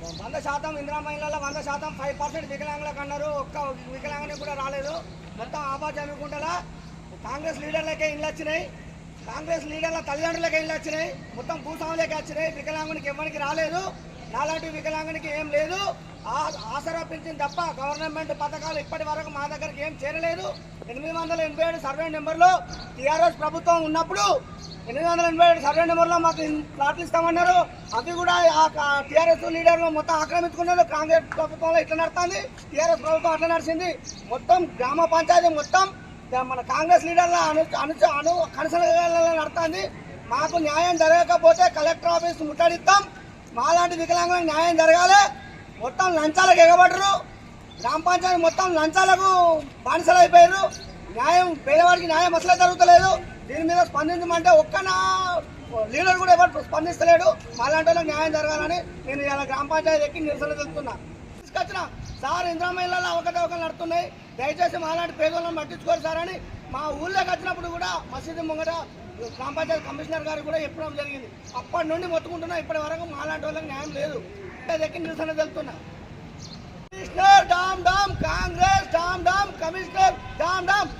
100% ఇందిరా మహిళల్లో 100% 5% వికలాంగులకు అన్నారు. ఒక్క వికలాంగునికి కూడా రాలేదు. మొత్తం ఆపాచనుకుంటా కాంగ్రెస్ లీడర్లకే ఇళ్ళు వచ్చినాయి, కాంగ్రెస్ లీడర్ల తల్లిదండ్రులకే ఇళ్ళు వచ్చినాయి, మొత్తం భూస్వాములకే వచ్చినాయి. వికలాంగునికి ఎవరికి రాలేదు. నాలాంటి వికలాంగునికి ఏం లేదు. ఆసరా పింఛన్ తప్ప గవర్నమెంట్ పథకాలు ఇప్పటి వరకు మా దగ్గరికి ఏం చేరలేదు. 887 సర్వే నెంబర్లో టీఆర్ఎస్ ప్రభుత్వం ఉన్నప్పుడు 887 సర్వే నెంబర్లో మాకు ప్లాట్లు ఇస్తామన్నారు. అవి కూడా టీఆర్ఎస్ లీడర్లు మొత్తం ఆక్రమించుకున్నారు. కాంగ్రెస్ ప్రభుత్వంలో ఇట్లా నడుస్తుంది, టీఆర్ఎస్ ప్రభుత్వం అట్లా నడిచింది. మొత్తం గ్రామ పంచాయతీ మొత్తం మన కాంగ్రెస్ లీడర్ల కనసలలో నడుతుంది. మాకు న్యాయం జరగకపోతే కలెక్టర్ ఆఫీస్ ముట్టడిస్తాం. మాలాంటి వికలాంగులకు న్యాయం జరగాలి. మొత్తం లంచాలకు ఎగబడరు. గ్రామ పంచాయతీ మొత్తం లంచాలకు బానిసలు అయిపోయారు. న్యాయం పేదవాడికి న్యాయం అసలే జరుగుతలేదు. దీని మీద స్పందించమంటే ఒక్క లీడర్ కూడా ఎవరు స్పందిస్తలేడు. మాలాంటి వాళ్ళకి న్యాయం జరగాలని నేను ఇలా గ్రామ పంచాయతీ ఎక్కి నిరసన తెలుపుతున్నా. తీసుకొచ్చిన సార్ ఇందిరా మహిళల్లో అవకతవకలు నడుతున్నాయి, దయచేసి మాలాంటి పేదోళ్ళని పట్టించుకోరు సార్ అని మా ఊళ్ళోకి వచ్చినప్పుడు కూడా మసీదు ముంగట గ్రామ పంచాయతీ కమిషనర్ గారికి కూడా చెప్పడం జరిగింది. అప్పటి నుండి మొత్తుకుంటున్నా, ఇప్పటి వరకు మాలాంటి వాళ్ళకి న్యాయం లేదు. ఎక్కి నిరసన తెలుపుతున్నా. Commissioner down down, Congress down down, commissioner down dam.